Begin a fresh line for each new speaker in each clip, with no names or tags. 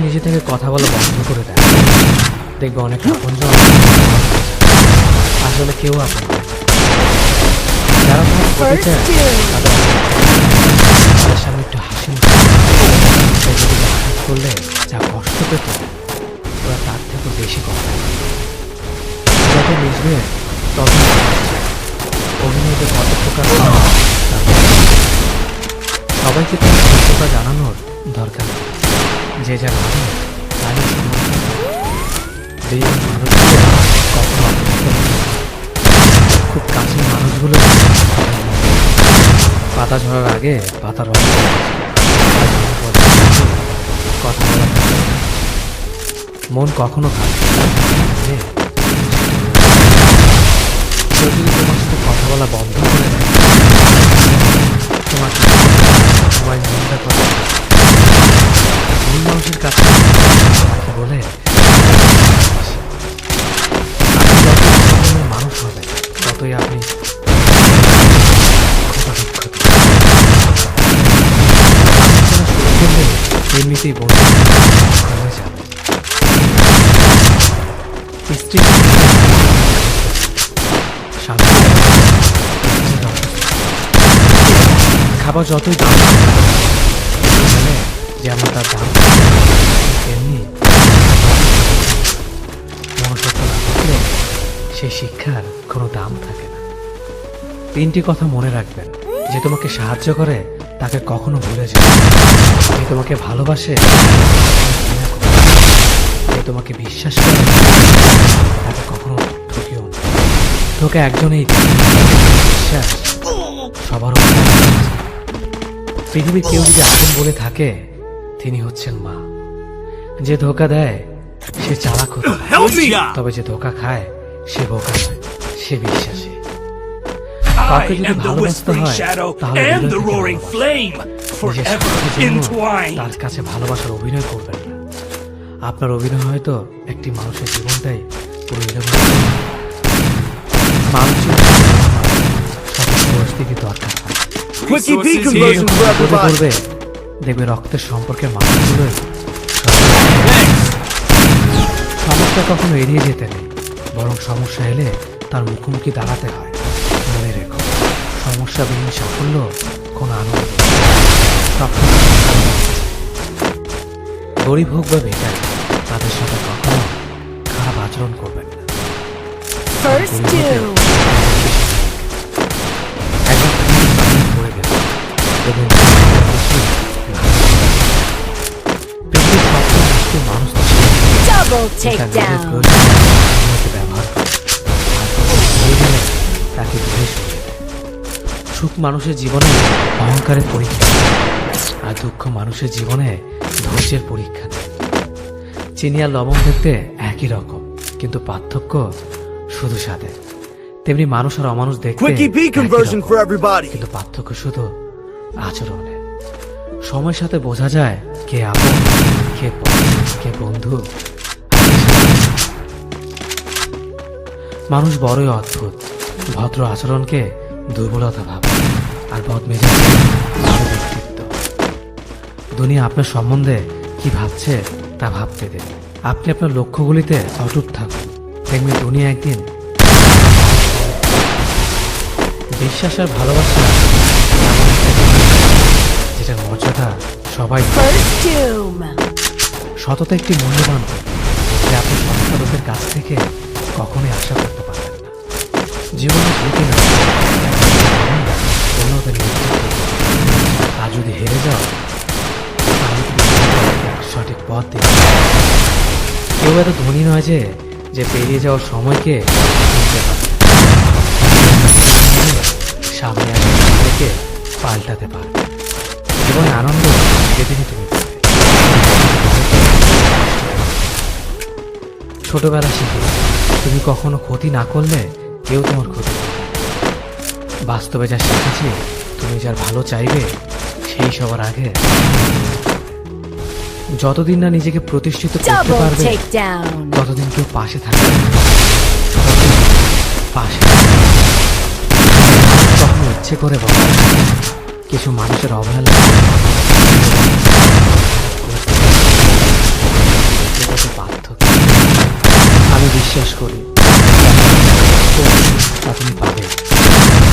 নিজে থেকে কথা বলা বন্ধ করে দেয়, দেখবে অনেক আপনজন আসলে কেউ আপন নয়। যারা তোমার ক্ষতি চায় তাদের সামনে একটু হাসি আঘাত করলে যা কষ্ট পেত ওরা তার থেকেও বেশি কষ্ট। যত মিশবে তত অভিনয়তে কত প্রকার সবাইকে তোমার সত্যতা জানানোর দরকার নেই। যে যা ভাবে তাই মানুষগুলো কখনো খুব কাছের মানুষগুলো পাতা ঝরার আগে পাতা রং কথা বলা মন কখনো ভাবে যদি তোমার সাথে কথা বলা বন্ধ করে দেয়, তোমাকে সবাই নিন্দা করে ভুল মানুষের কাছে তোমাকে বলে আপনি যত মানুষ হবে ততই আপনি এমনিতেই বন্ধু কমে যাবে। স্ত্রী খাবার যতই দাম যেমন তার দাম তেমনি মনুষ্যত্ব না থাকলে সেই শিক্ষার কোনো দাম থাকে না। 3টি কথা মনে রাখবেন, যে তোমাকে সাহায্য করে তাকে কখনো ভুলে যাবে, যে তোমাকে ভালোবাসে যে তোমাকে বিশ্বাস করে তাকে কখনো ঠকিও না। তোকে একজনেই বিশ্বাস সবার পৃথিবীর কেউ যদি আপন বলে থাকে তিনি হচ্ছেন মা। যে ধোকা দেয় সে চালাক হতে পারে, তবে যে ধোকা খায় সে বোকা নয়, সে বিশ্বাসী। কাউকে যদি ভালোবাসতে হয় তাহলে তার কাছে ভালোবাসার অভিনয় করবেন না। আপনার অভিনয় হয়তো একটি মানুষের জীবনটাই পুরো মানুষের সঠিক পরিস্থিতি দরকার হয়। করবে দেখবে রক্তের সম্পর্কের মানুষগুলোই সমস্যা কখনো এড়িয়ে যেতে নেই, বরং সমস্যা এলে তার মুখোমুখি দাঁড়াতে হয়। মনে রেখো, সমস্যাবিহীন সাফল্য কোনো আনন্দ। গরিব হোক বা বেকার, তাদের সাথে কখনো খারাপ আচরণ করবেন না। করে গেল এবং মানুষ ব্যবহার করে তাকে দূরে সরিয়ে দেয়। সুখ মানুষের জীবনে অহংকারের পরীক্ষা, আর দুঃখ মানুষের জীবনে ধৈর্যের পরীক্ষা নেয়। চিনি আর লবণ দেখতে একই রকম, কিন্তু পার্থক্য শুধু স্বাদে। তেমনি মানুষ আর অমানুষ দেখতে কিন্তু পার্থক্য শুধু আচরণে। সময়ের সাথে বোঝা যায় কে আপন, কে কে বন্ধু। মানুষ বড়ই অদ্ভুত, ভদ্র আচরণকে দুর্বলতা ভাবে আর বদমেজাজ ভালো ব্যক্তিত্ব। দুনিয়া আপনার সম্বন্ধে কি ভাবছে তা ভাবতে দেন। আপনি আপনার লক্ষ্যগুলিতে অটুট থাকুন, দেখবেন দুনিয়া একদিন বিশ্বাস আর ভালোবাসা যেটার মর্যাদা সবাই। সততা একটি মূল্যবান, যে আপনি সৎসাধকের কাছ থেকে কখনোই আশা করতে পারবেন না। জীবনে ঝুঁকি না অন্যদের আর যদি হেরে যাও তাহলে সঠিক পথ দিতে। কেউ এত ধনী নয় যে পেরিয়ে যাওয়ার সময়কে চিনতে পারে, সামনে আসা সময়কে পাল্টাতে পারে। জীবনে আনন্দ যেদিনই তুমি ছোটবেলা শিখে তুমি কখনো ক্ষতি না করলে কেউ তোমার ক্ষতি করবে। বাস্তবে যা শিখেছি, তুমি যার ভালো চাইবে সেই সবার আগে। যতদিন না নিজেকে প্রতিষ্ঠিত করতে পারবে ততদিন কেউ পাশে থাকবে। পাশে কখনো ইচ্ছে করে বলে কিছু মানুষের অবহেলা কত পার্থক্য। আমি বিশ্বাস করি তা তুমি পাবে।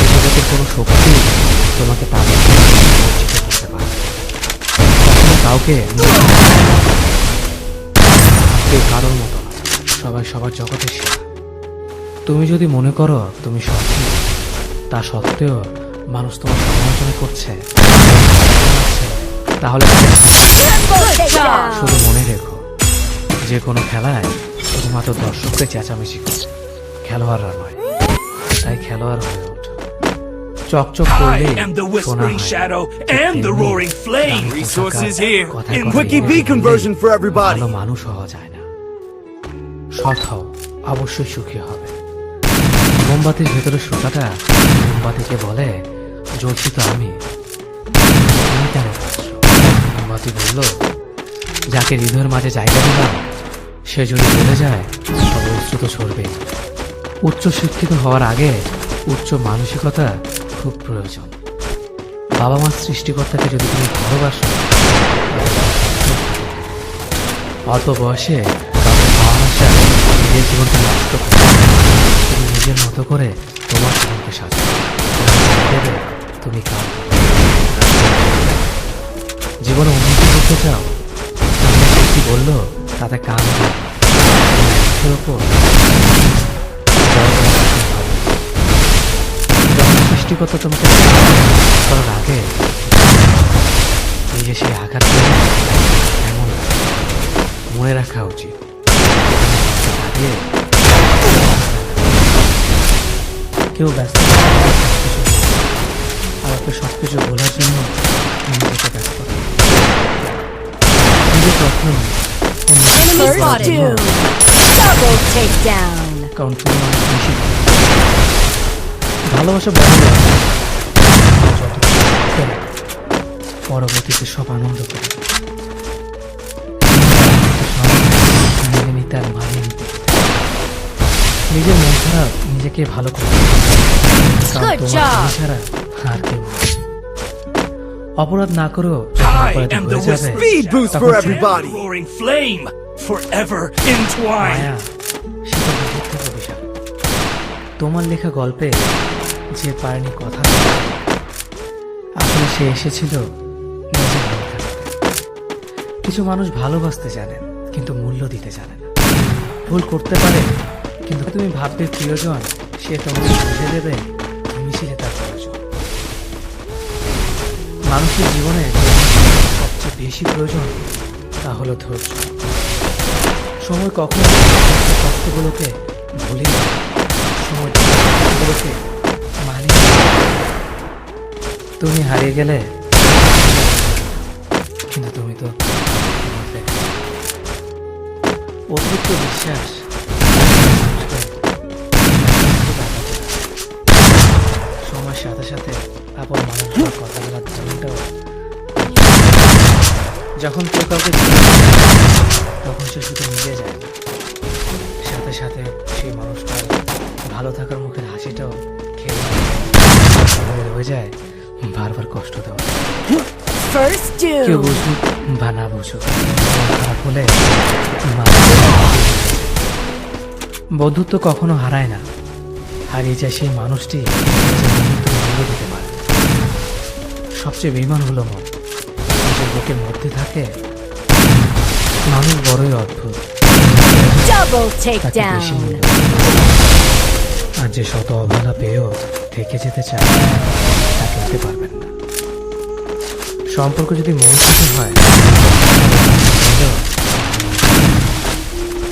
এই জগতের কোনো শক্তি তোমাকে তাদের বঞ্চিত করতে পারে। কখনো কাউকে কেউ কারোর মতো না। সবাই সবার জগতের সেরা। তুমি যদি মনে করো তুমি সঠিক, তা সত্ত্বেও মানুষ তোমার সমালোচনা করছে, তাহলে শুধু মনে রেখো, যে কোনো খেলায় শুধুমাত্র দর্শককে চেঁচামেচি করে, খেলোয়াড়রা নয়। তাই খেলোয়াড় হয়ে ওঠো। চকচক করলে
I am the Whispering Shadow and the Roaring Flame. Resources here in
Quickie B conversion for everybody.
ভালো মানুষ হওয়া যায় না। সৎ হও, অবশ্যই সুখী হবে। মোমবাতির ভেতরে সুতাটা মোমবাতিকে বলে, জ্বলছি তো আমি, তুমি কেন পাচ্ছ? মোমবাতি বলল, যাকে হৃদয়ের মাঝে জায়গা দিলাম সে যদি বলে যায় তবে অশ্রু তো ছড়বে। উচ্চ শিক্ষিত হওয়ার আগে উচ্চ মানসিকতা খুব প্রয়োজন। বাবা মার সৃষ্টিকর্তাকে যদি তুমি ভালোবাসো, অল্প বয়সে কাউকে ভালোবাসা নিজের জীবনকে নষ্ট করে। তুমি নিজের মতো করে তোমার জীবনকে সাজাও। তুমি কাল জীবনে উন্নতি করতে চাও, কি বললো তাতে কান দিও। ওপর সৃষ্টিকর্তা তোমাকে করার আগে নিজে সেই আঘাত এমন মনে রাখা উচিত। আগে কেউ ব্যস্ত আর ওকে সবকিছু বলার জন্য নিজেকে ব্যস্ত করে। নিজের যত্ন নিই,
Enemy spotted. Double takedown.
কারণ তুমি অনেক বেশি ভালোবাসা বড় পরবর্তীতে সব আনন্দ করে মেনে নিতে আর মানিয়ে নিতে। নিজের মন খারাপ নিজেকে ভালো করে, কারণ
Good
তোমার
job.
ছাড়া আর কেউ নেই। অপরাধ না করেও যখন
I
অপরাধী
am the
হয়ে যাবে,
Speed boost
তখন
for
say
everybody.
Roaring Flame, forever entwined.
মায়া সেটা বুঝির থেকে বিশাল। তোমার লেখা গল্পে যে পারেনি কথা বলতে, আসলে সে এসেছিল নিজে ভালো থাকতে। কিছু মানুষ ভালোবাসতে জানে কিন্তু মূল্য দিতে জানে না। ভুল করতে পারে, কিন্তু তুমি ভাববে প্রিয়জন সে তোমাকে বুঝে দেবে মিছিলে তার প্রয়োজন। মানুষের জীবনে যে সবচেয়ে বেশি প্রয়োজন তা হলো ধৈর্য। সময় কখনো কষ্টগুলোকে ভুলি না, সময় কষ্টগুলোকে মানিয়ে না। তুমি হারিয়ে গেলে কিন্তু তুমি তো বদলে গেলে। অতিরিক্ত বিশ্বাস সময়ের সাথে সাথে আপন মানুষের কথা বলার ধরনটাও। যখন কেউ কাউকে তখন সে শুধু নিজে যায় না, সাথে সাথে সেই মানুষটার ভালো থাকার মুখের হাসিটাও খেয়ে হয়ে যায় বারবার কষ্ট দেওয়া।
First
কেউ
doom.
বুঝুক বা না বুঝুক, খারাপ হলে বন্ধুত্ব কখনো হারায় না, হারিয়ে যায় সেই মানুষটি যে বন্ধুত্ব মূল্য দিতে পারে। সবচেয়ে বেইমান হলো মন, নিজের বুকের মধ্যে থাকে। মানুষ বড়ই অদ্ভুত,
Double
তাকে বেশি
takedown.
মূল্য আর যে শত অবহেলা পেয়েও থেকে যেতে চায় তাকে হতে পারবেন না। সম্পর্ক যদি মন থেকে হয়,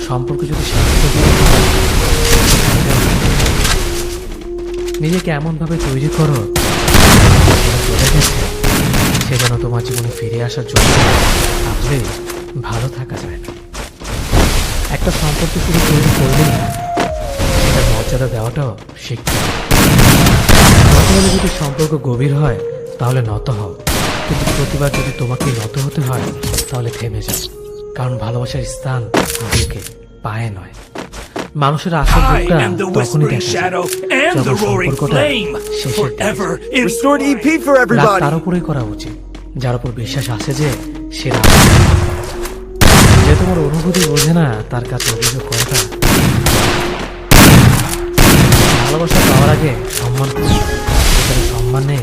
সম্পর্ক যদি নিজেকে এমন ভাবে তৈরি করো চলে গেছে সে যেন তোমার জীবনে ফিরে আসার জন্য ভাবলে ভালো থাকা যায় না। একটা সম্পর্ক শুধু তৈরি করলেই না, সেটা মর্যাদা দেওয়াটাও শিখতে হবে। প্রথমে যদি সম্পর্ক গভীর হয় তাহলে নত হও, কিন্তু প্রতিবার যদি তোমাকে নত হতে হয় তাহলে থেমে যাও। কারণ ভালোবাসার স্থান বুকে, পায়ে নয়। মানুষের আসল
I
দুঃখটা
am the
তখনই
Whispering
দেখা যায়
Shadow and the
যখন
Roaring
সম্পর্কটা
Flame,
শেষের দিকে
forever
যায়।
Restored EP
entwined.
for
রাগ
everybody.
তার উপরেই করা উচিত যার উপর বিশ্বাস আছে যে সে রাগ, যেহেতু তোমার অনুভূতি বোঝে না তার কাছে অভিযোগ করাটা। ভালোবাসা পাওয়ার আগে সম্মান করো। যেখানে সম্মান নেই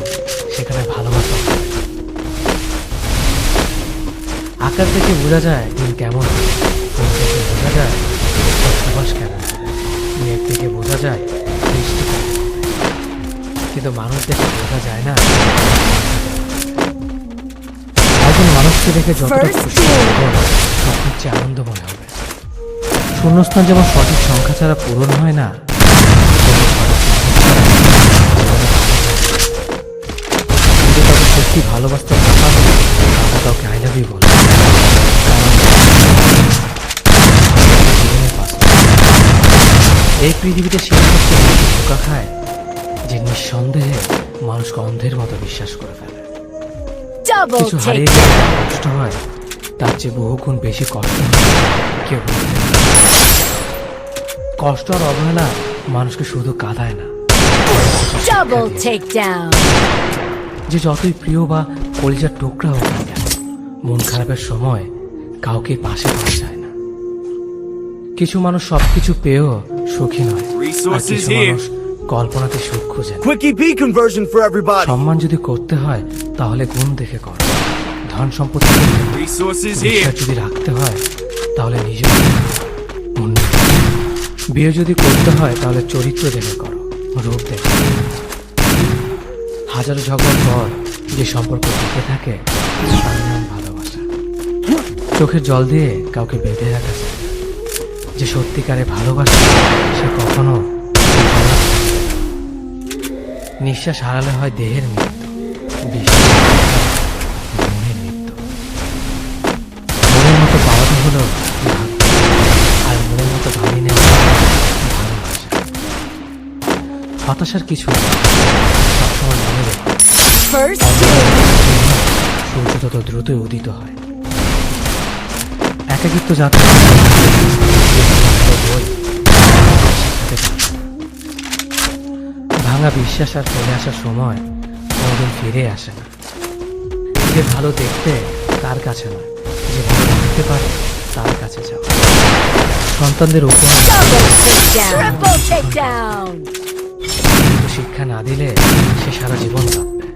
সেখানে ভালোবাসা হবে। আকার থেকে বোঝা যায় দিন কেমন হবে, ফুল থেকে বোঝা যায় সুবাস কেমন হবে, মেঘ থেকে বোঝা যায় বৃষ্টি কেমন হবে। কিন্তু মানুষ দেখে বোঝা যায় না। একজন মানুষকে দেখে যতটা
First
খুশি
kill.
হবে, সবচেয়ে চেয়ে আনন্দময় হবে। শূন্যস্থান যেমন সঠিক সংখ্যা ছাড়া পূরণ হয় না, যদি তাকে সত্যি ভালোবাসতে না পারো, তাহলে কাউকে আই লাভ ইউ বলো। জীবনের বাস্তব। এই পৃথিবীতে সে সবচেয়ে বেশি ধোঁকা খায় যে নিঃসন্দেহে মানুষকে অন্ধের মতো বিশ্বাস করে ফেলে।
Double
কিছু হারিয়ে
take
গেলে
down.
কষ্ট হয়, তার চেয়ে বহুগুণ বেশি কষ্ট হয় কেউ বলতে পারে না। কষ্ট আর অবহেলা মানুষকে শুধু কাঁদায় না,
Double take down.
যে যতই প্রিয় বা কলিজার টুকরা হোক না কেন, মন খারাপের সময় কাউকে পাশে পাওয়া যায় না। কিছু মানুষ সবকিছু পেয়েও সুখী নয়, আর
Resources
কিছু
here.
মানুষ কল্পনাতে সুখ খুঁজে না।
Quick EP conversion for everybody.
সম্মান যদি করতে হয় তাহলে গুণ দেখে কর, ধন সম্পত্তি দেখে নয়।
Resources
বিশ্বাস
here.
যদি রাখতে হয় তাহলে নিজের মন দিয়ে। বিয়ে যদি করতে হয় তাহলে চরিত্র দেখে করো, রূপ দেখে। হাজারো ঝগড়ার পর যে সম্পর্ক টিকে থাকে তার নাম ভালোবাসা। চোখের জল দিয়ে কাউকে বেঁধে রাখা যায় না। যে সত্যিকারে ভালোবাসে সে কখনো নিঃশ্বাস হারালে হয় দেহের মৃত্যু, বিশ্বাস হারালে হয় মনের মৃত্যু। মনের মতো পাওয়াটা হলো ভাগ্য, আর মনের মতো ভাবি নেওয়া ভালোবাসা। হতাশার কিছু নেই, সবসময় মনে রেখো
First kill.
সূর্য তত দ্রুতই উদিত হয়। একাকিত্ব যাত্রা বই ভাঙা বিশ্বাস আর ফেলে আসার সময় কোনোদিন ফিরে আসে না। যে ভালো দেখতে তার কাছে নয়, যে ভালো রাখতে পারে তার কাছে যাও। সন্তানদের উপহার
Double take down. Triple take down.
কিন্তু শিক্ষা না দিলে সে সারা জীবন কাঁদবে।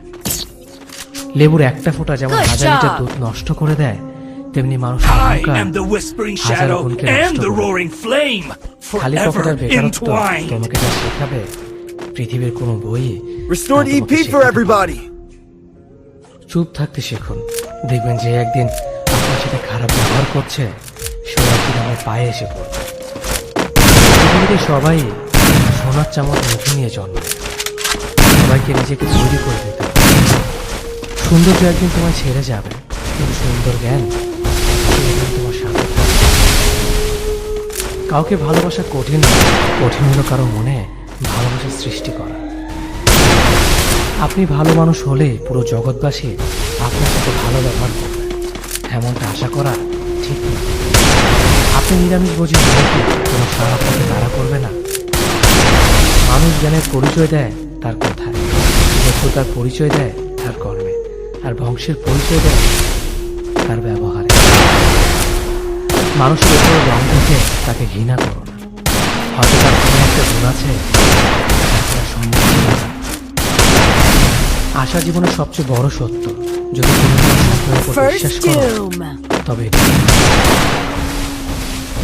লেবুর একটা ফোঁটা যেমন
Good
হাজার লিটার
job.
দুধ নষ্ট করে দেয়, তেমনি মানুষের
I
অহংকার
am the whispering
হাজার
shadow
গুণকে
and
নষ্ট
the
করে।
roaring flame,
খালি পকেটের
forever
বেকারত্ব
entwined.
তোমাকে যা শেখাবে পৃথিবীর কোনো বই
Restored EP for everybody.
চুপ থাকতে শিখুন, দেখবেন যে একদিন আপনার সাথে খারাপ ব্যবহার করছে সে একদিন আমার পায়ে এসে পড়বে। পৃথিবীতে সবাই সোনার চামচ মুখে নিয়ে জন্মায়, সবাইকে নিজেকে তৈরি করে দিতে হবে। সৌন্দর্য একদিন তোমায় ছেড়ে যাবে, কিন্তু সুন্দর জ্ঞান একদিন তোমার সাথে থাকবে। কাউকে ভালোবাসা কঠিন নয়, কঠিন হলো কারো মনে ভালোবাসার সৃষ্টি করা। আপনি ভালো মানুষ হলে পুরো জগৎবাসী আপনার সাথে ভালো ব্যবহার করবে, এমনটা আশা করা ঠিক না। আপনি নিরামিষ বোঝেন হলে কি কোনো সারা পথে তারা করবে না? মানুষ জ্ঞানের পরিচয় দেয় তার কথায়, যোগ্যতার পরিচয় দেয় তার কর্মে, আর বংশের পরিচয় দেয় তার ব্যবহারে। মানুষের উপর রং দেখে তাকে ঘৃণা করো না, হয়তো তার কোনো একটা গুণ আছে যাকে আর সম্মান করা যায় না। আশা জীবনের সবচেয়ে বড় সত্য, যদি তুমি তোমার স্বপ্নের উপর বিশ্বাস
First
করো
doom.
তবে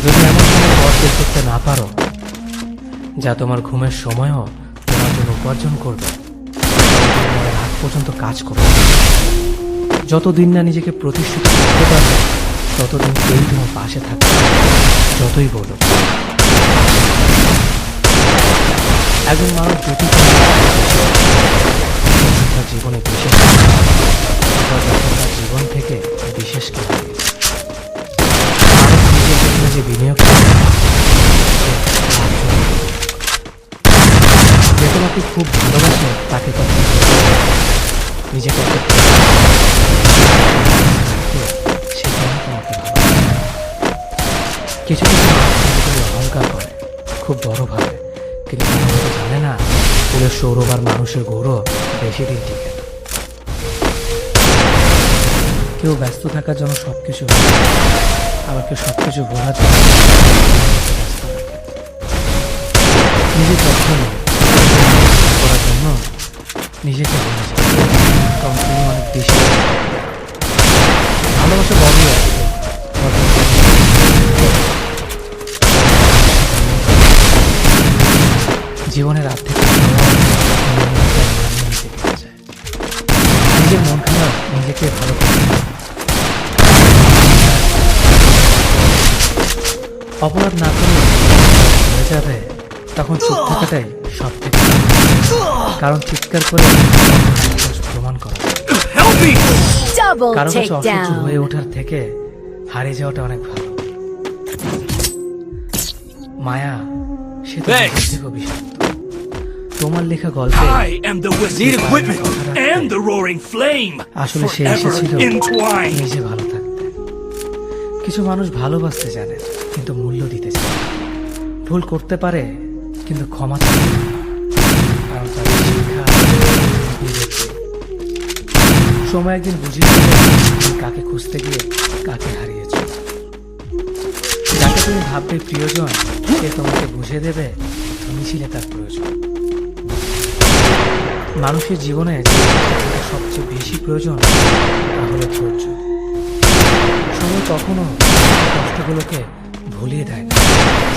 যদি এমন কোনো পথ বের করতে না পারো যা তোমার ঘুমের সময়ও তোমার জন্য উপার্জন করবে, তবে তুমি মনের আগ পর্যন্ত কাজ করবে। যতদিন না নিজেকে প্রতিষ্ঠিত করতে পারবে ততদিন কেউ তোমার পাশে থাকবে, যতই বলো। একজন মানুষ যদি তার জীবনে বিশেষ তার জীবন থেকে বিশেষ কেউ হারিয়েছে। মানুষ নিজের জন্য যে বিনিয়োগ করে যে তোমাকে খুব ভালোবাসে তাকে কখনো নিজেকে সে কেন তোমাকে ভালোবাসে। কিছু কিছু মানুষ নিজেকে অহংকার করে, খুব বড় ভাবে, কিন্তু তারা হয়তো জানে না ফুলের সৌরভ আর মানুষের গৌরব বেশি দিন টিকে না। কেউ ব্যস্ত থাকার জন্য সবকিছু আবার কেউ সবকিছু বোঝার জন্য ব্যস্ত থাকে। নিজের যত্ন নিয়ে, করার জন্য নিজেকে ভুলে যায়, কারণ তুমি অনেক বেশি ভালোবাসা বড়ই আছে। জীবনের আর্থিক নিজের মন খারাপ নিজেকে ভালো করে। অপরাধ না করলে হয়ে যাবে, তখন চুপ থাকাটাই সব থেকে কারণ চিৎকার করে প্রমাণ করা
Help me!
Double
কারো কাছে অসহ্য
takedown.
হয়ে ওঠার থেকে হারিয়ে যাওয়াটা অনেক ভালো। মায়া সে তো
Thanks.
নিজের থেকেও বিষাক্ত। তোমার লেখা গল্পে
I am the whisper
Need equipment.
and the roaring flame,
আসলে সে
forever
এসেছিল
entwined.
নিজে ভালো থাকতে। কিছু মানুষ ভালোবাসতে জানে কিন্তু মূল্য দিতে জানে না। ভুল করতে পারে কিন্তু ক্ষমা চায় না। কারণ তাদের শিক্ষা বিবেক। সময় একদিন বুঝিয়ে দেবে তুমি কাকে খুঁজতে গিয়ে কাকে হারিয়েছ। যাকে তুমি ভাববে প্রিয়জন সে তোমাকে বুঝিয়ে দেবে তুমি ছিলে তার প্রয়োজন। মানুষের জীবনে যেটা সবচেয়ে বেশি প্রয়োজন তা হলো ধৈর্য। সময় কখনো কষ্টগুলোকে ভুলিয়ে দেয় না,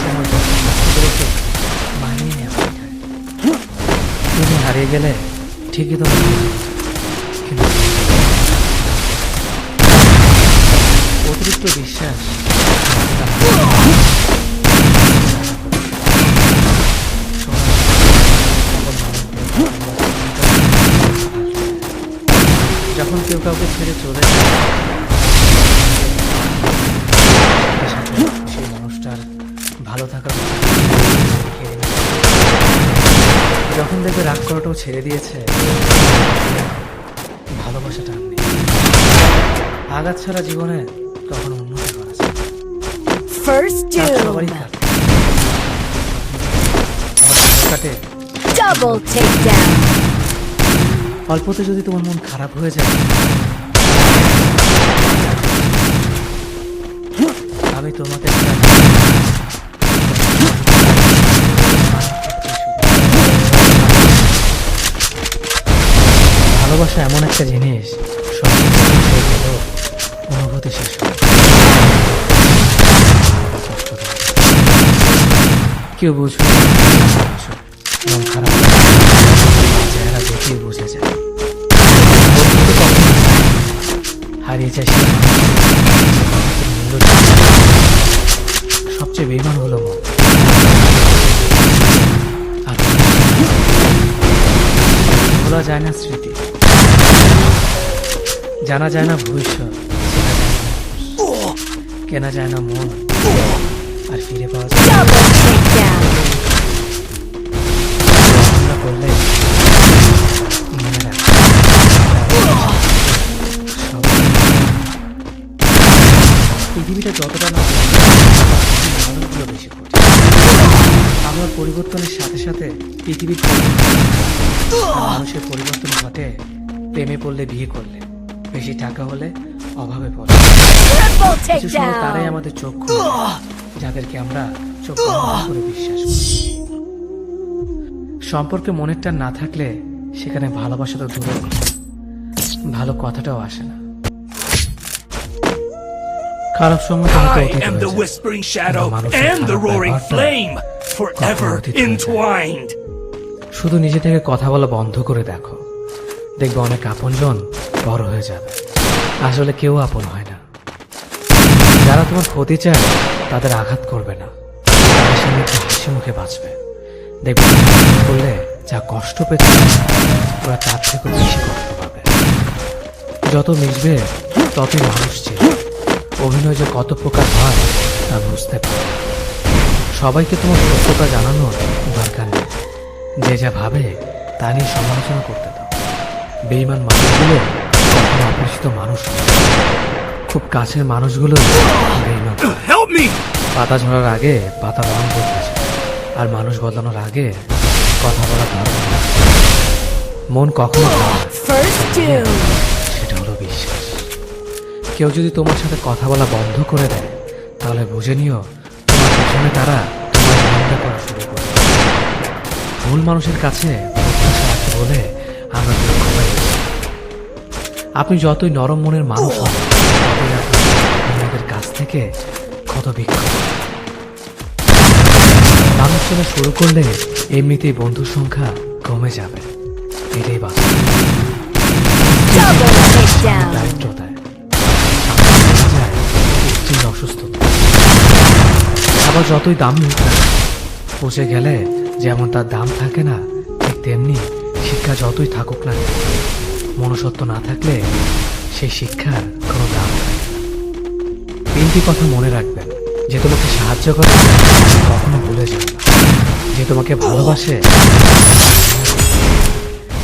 সময় কষ্টগুলোকে মানিয়ে নেওয়া শেখায়। তুমি হারিয়ে গেলে ঠিকই তো কিন্তু অতিরিক্ত বিশ্বাস যখন কেউ কাউকে ছেড়ে চলে যায় সেই মানুষটার ভালো থাকার যখন দেখবে রাগ করাটাও ছেড়ে দিয়েছে, ভালোবাসাটা আর নেই। আঘাত ছাড়া জীবনে কখনো উন্নতি করা যায় না।
First
রাগ
doom.
সবারই কাটে, আবার ভালো কাটে।
Double takedown.
অল্পতে যদি তোমার মন খারাপ হয়ে যায়, আমি তোমাকে ভালোবাসা এমন একটা জিনিস সব অনুভূতি শেষ হয়। কষ্ট দেয়। কেউ বুঝবে না, মন খারাপ চেহারা দেখেই বুঝে যায়। বন্ধুত্ব কখনো হারিয়ে যায় সে মানুষের মূল্য দেয়। সবচেয়ে বেইমান হলো মন। আর ভোলা যায় না স্মৃতি, জানা যায় না ভবিষ্যৎ, কেনা যায় না মন, আর ফিরে পাওয়া যায়
Double takedown.
না করলে মনে রাখ পৃথিবীটা যতটা না মানুষগুলো বেশি কঠিন। আমার পরিবর্তনের সাথে সাথে পৃথিবীর মানুষের পরিবর্তন ঘটে। প্রেমে পড়লে, বিয়ে করলে, বেশি টাকা হলে, অভাবে পড়লে।
Triple
কিছু সময় তারাই
takedown.
আমাদের চোখ খুলে, যাদেরকে আমরা চোখ বন্ধ করে বিশ্বাস করি। সম্পর্কে মনের টান না থাকলে সেখানে ভালোবাসা তো দূরের কথা, ভালো কথাটাও আসে না। খারাপ সময় তো হয়তো
I
অতীত
am
হয়ে
the
যায়।
whispering shadow
মানুষের
and the
খারাপ
roaring
ব্যবহারটা
flame, forever
অতীত হয়ে যায়।
entwined.
শুধু নিজে থেকে কথা বলা বন্ধ করে দেখো, দেখবে অনেক আপনজন বড় হয়ে যাবে। আসলে কেউ আপন হয় না। যারা তোমার ক্ষতি চায় তাদের আঘাত করবে না, তাদের সামনে একটু হাসি মুখে বাঁচবে। দেখবে তুমি আঘাত করলে যা কষ্ট পেতে ওরা তার থেকে বেশি কষ্ট পাবে। যত মিশবে ততই মানুষ চেয়ে অভিনয় যে কত প্রকার হয় তা বুঝতে পারে। সবাইকে তোমার সত্যতা জানানোর দরকার নেই। যে যা ভাবে তা নিয়ে সমালোচনা করতে দাও। বেঈমান মানুষগুলো কখনো অপরিচিত মানুষ নয়। খুব কাছের মানুষগুলো বেঈমান।
Help me!
পাতা ঝরার আগে পাতা রং বদলেছে, আর মানুষ বদলানোর আগে কথা বলা ধরন না। মন কখনো ভালো না,
First doom.
সেটা হলো বিশ্বাস। কেউ যদি তোমার সাথে কথা বলা বন্ধ করে দেয়, তাহলে বুঝে নিও তোমার পেছনে তারা তোমার নিন্দা করা শুরু করে। ভুল মানুষের কাছে প্রত্যাশা আছে বলে আমরা দুঃখ পাই। আপনি যতই নরম মনের মানুষ হন, ততই আপনি অন্যদের কাছ থেকে ক্ষত বিক্ষত। মানুষ চেনা শুরু করলে এমনিতেই বন্ধুর সংখ্যা কমে যাবে, এটাই বাস্তব।
Double takedown.
দারিদ্রতায় সামনে দেখা যায় উচ্চ অসুস্থতা। আবার যতই দাম হোক না, পচে গেলে যেমন তার দাম থাকে না, ঠিক তেমনি শিক্ষা যতই থাকুক না, মনুষ্যত্ব না থাকলে সেই শিক্ষার কোনো দাম নেই। তিনটি কথা মনে রাখবেন: যে তোমাকে সাহায্য করে কখনো ভুলে যাবে না, যে তোমাকে ভালোবাসে,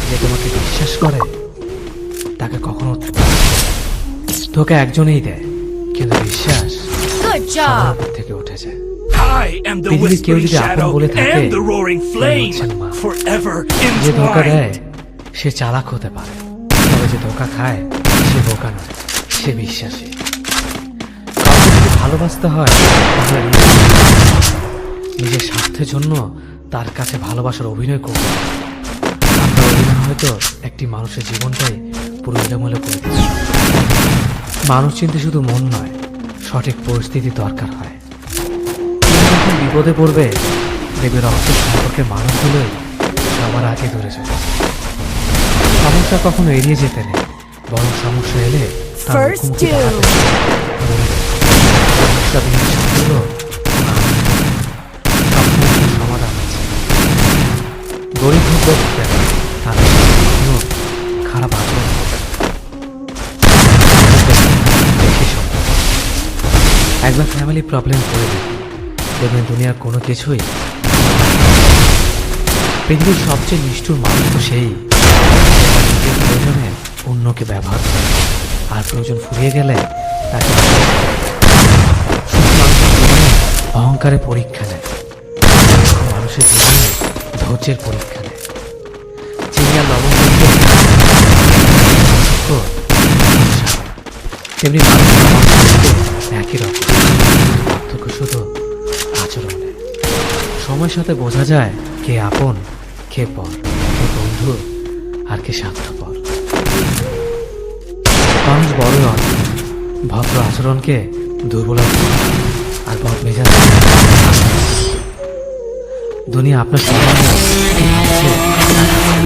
যে তোমাকে বিশ্বাস করে, তাকে কখনো তোকে একজনেই দেয়, কিন্তু বিশ্বাস
Good
সবার
job.
উপর থেকে উঠে যায়।
I am the
পৃথিবীর কেউ
whispering
যদি আপন
shadow
বলে থাকে,
and the roaring flame,
হচ্ছেন মা।
forever
যে ধোকা দেয়
entwined.
সে চালাক হতে পারে, তবে যে ধোকা খায় সে বোকা নয়, সে বিশ্বাসী। কাউকে যদি ভালোবাসতে হয় তাহলে নিজের স্বার্থের জন্য তার কাছে ভালোবাসার অভিনয় করবে। আপনার অভিনয় হয়তো একটি মানুষের জীবনটাই পুরো এলোমেলো করে দিতে পারে। মানুষ চিনতে শুধু মন নয়, সঠিক পরিস্থিতি দরকার হয়। তুমি যখন বিপদে পড়বে, দেখবে রক্তের সম্পর্কের মানুষগুলোই সবার আগে দূরে চলে যায়। সমস্যা কখনো এড়িয়ে যেতে নেই, বরং সমস্যা এলে তার
First
মুখোমুখি
two.
দাঁড়াতে হবে। সমস্যা বিহীন সম্পর্ক সবসময় সমাধান আছে। গরিব হোক বা ধনী, তাদের সাথে কখনো খারাপ আচরণ করবে না। বেশি সম্পর্ক। একবার ফ্যামিলি প্রবলেম করে দেখবেন দুনিয়ার কোনো কিছুই পৃথিবীর সবচেয়ে নিষ্ঠুর মানুষ তো সেই যে নিজের প্রয়োজনে অন্যকে ব্যবহার করে, আর প্রয়োজন ফুরিয়ে গেলে তাকে সুখী মানুষের জীবনে অহংকারের পরীক্ষা নেয়, দুঃখী মানুষের জীবনে ধৈর্যের পরীক্ষা নেয়। চিনি আর লবণ দেখতে তেমনি মানুষ আর মানুষ দেখতে একই রকম, পার্থক্য শুধু আচরণে। সময়ের সাথে বোঝা যায় কে আপন, কে পর, কে বন্ধু আর কে স্বার্থপর। মানুষ বড়ই অদ্ভুত, ভদ্র আচরণকে দুর্বলতা আর বদ মেজাজ দুনিয়া আপনার সামনে